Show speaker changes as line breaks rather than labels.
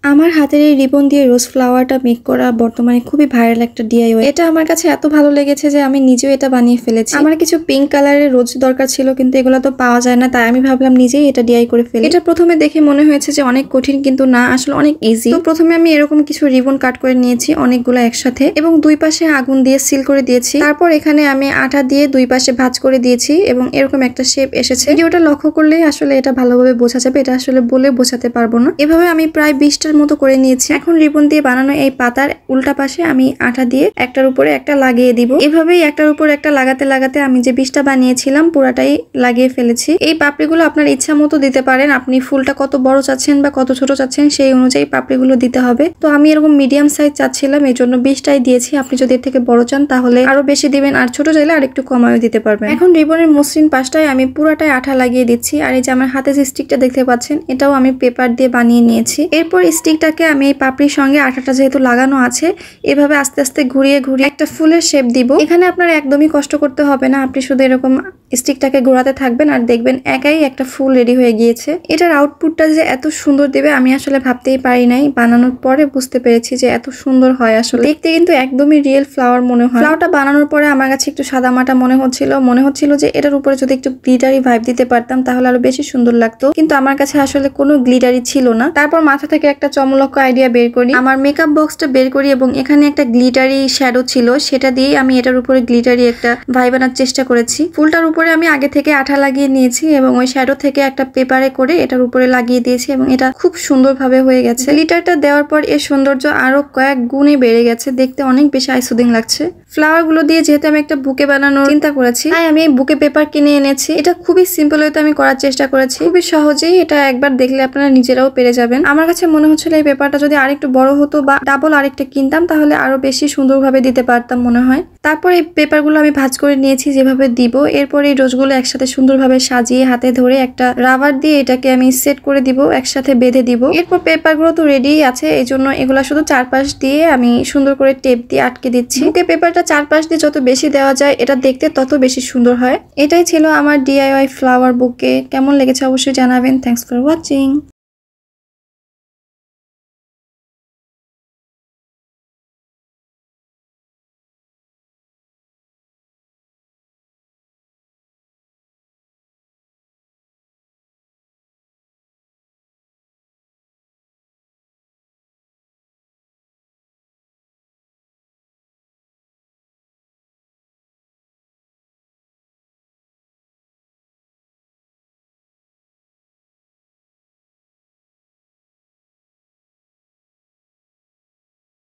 আমার হাতের এই রিবন দিয়ে রোজ ফ্লাওয়ারটা মেক করা বর্তমানে খুবই ভাইরাল একটা ডিআইওয়াই। এটা আমার কাছে এত ভালো লেগেছে যে আমি নিজেও এটা বানিয়ে ফেলেছি। আমার কিছু পিঙ্ক কালারের রোজ দরকার ছিল, কিন্তু এগুলো তো পাওয়া যায় না, তাই আমি ভাবলাম নিজেই এটা ডিআই করে ফেলি। এটা প্রথমে দেখে মনে হয়েছে যে অনেক কঠিন, কিন্তু না, আসলে অনেক ইজি। তো প্রথমে আমি এরকম কিছু রিবন কাট করে নিয়েছি অনেকগুলো একসাথে, এবং দুই পাশে আগুন দিয়ে সিল করে দিয়েছি। তারপর এখানে আমি আটা দিয়ে দুই পাশে ভাঁজ করে দিয়েছি এবং এরকম একটা শেপ এসেছে। ভিডিওটা লক্ষ্য করলেই আসলে এটা ভালোভাবে বোঝা যাবে, এটা আসলে বলে বোঝাতে পারবো না। এভাবে আমি প্রায় 20টার মতো করে নিয়েছি। এখন রিবন দিয়ে বানানো এই পাতার উল্টা পাশে আমি আটা দিয়ে একটার উপরে একটা লাগিয়ে দিব। এভাবেই একটার উপর একটা লাগাতে লাগাতে আমি যে 20টা বানিয়েছিলাম পুরাটাই লাগিয়ে ফেলেছি। এই পাপড়িগুলো আপনার ইচ্ছা মতো দিতে পারেন, আপনি ফুলটা কত বড় চাচ্ছেন বা কত ছোট চাচ্ছেন সেই অনুযায়ী পাপড়িগুলো দিতে হবে। তো আমি এরকম মিডিয়াম সাইজ চাচ্ছিলাম, এই জন্য 20টাই দিয়েছি। আপনি যদি এর থেকে বড় চান তাহলে আরো বেশি দিবেন, আর ছোট চাইলে আর একটু কমায়ও দিতে পারবেন। এখন রিবনের মসৃণ পাশটায় আমি পুরাটাই আঠা লাগিয়ে দিচ্ছি। আর এই যে আমার হাতে যে স্টিকটা দেখতে পাচ্ছেন, এটাও আমি পেপার দিয়ে বানিয়ে নিয়েছি। এরপর স্টিকটাকে আমি এই পাপড়ির সঙ্গে আঠাটা যেহেতু লাগানো আছে, এভাবে আস্তে আস্তে ঘুরিয়ে ঘুরিয়ে একটা ফুলের শেপ দিব। এখানে আপনার একদমই কষ্ট করতে হবে না, আপনি শুধু এরকম স্টিকটাকে ঘোরাতে থাকবেন আর দেখবেন একাই একটা ফুল রেডি হয়ে গিয়েছে। এটার আউটপুটটা যে এত সুন্দর দেবে আমি আসলে ভাবতেই পারি নাই, বানানোর পরে বুঝতে পেরেছি যে এত সুন্দর হয়। আসলে দেখতে কিন্তু একদমই রিয়েল ফ্লাওয়ার মনে হয়। ফ্লাওয়ারটা বানানোর পরে আমার কাছে একটু সাদামাটা মনে হচ্ছিল যে এটার উপরে যদি একটু গ্লিটারি ভাইব দিতে পারতাম তাহলে আরো বেশি সুন্দর লাগতো, কিন্তু আমার কাছে আসলে কোনো গ্লিটারি ছিল না। তারপর মাথা থেকে একটা চমলক্ষ আইডিয়া বের করি, আমার মেকআপ বক্সটা বের করি এবং এখানে একটা গ্লিটারি শ্যাডো ছিল, সেটা দিয়ে আমি এটার উপরে গ্লিটারি একটা ভাইব আনার চেষ্টা করেছি। ফুলটার উপরে আমি আগে থেকে আঠা লাগিয়ে নিয়েছি এবং ওই শ্যাডো থেকে একটা পেপারে করে এটার উপরে লাগিয়ে দিয়েছি এবং এটা খুব সুন্দরভাবে হয়ে গেছে। গ্লিটারটা দেওয়ার পর এর সৌন্দর্য আরো কয়েক গুণে বেড়ে গেছে, দেখতে অনেক বেশি আইসুদিং লাগছে। ফ্লাওয়ার গুলো দিয়ে যেহেতু আমি একটা বুকে বানানোর চিন্তা করেছি, তাই আমি এই বুকে পেপার কিনে এনেছি। এটা খুবই সিম্পল হয়তো আমি করার চেষ্টা করেছি, খুবই সহজেই। এটা একবার দেখলে আপনারা নিজেরাও পেরে যাবেন। আমার কাছে মনে হচ্ছিল এই পেপারটা যদি আরেকটু বড় হতো বা ডাবল আরেকটা কিনতাম তাহলে আরো বেশি সুন্দরভাবে দিতে পারতাম মনে হয়। তারপর এই পেপারগুলো আমি ভাঁজ করে নিয়েছি যেভাবে দিব। এরপর এই রোজগুলো একসাথে সুন্দরভাবে সাজিয়ে হাতে ধরে একটা রাবার দিয়ে এটাকে আমি সেট করে দিব, একসাথে বেঁধে দিব। এরপর পেপারগুলো তো রেডি আছে, এই জন্য এগুলা শুধু চারপাশ দিয়ে আমি সুন্দর করে টেপ দিয়ে আটকে দিচ্ছি। বুকে পেপারটা চারপাশ দিয়ে যত বেশি দেওয়া যায় এটা দেখতে তত বেশি সুন্দর হয়। এটাই ছিল আমার ডিআইওয়াই ফ্লাওয়ার বুকে। কেমন লেগেছে অবশ্যই জানাবেন। Thanks for watching.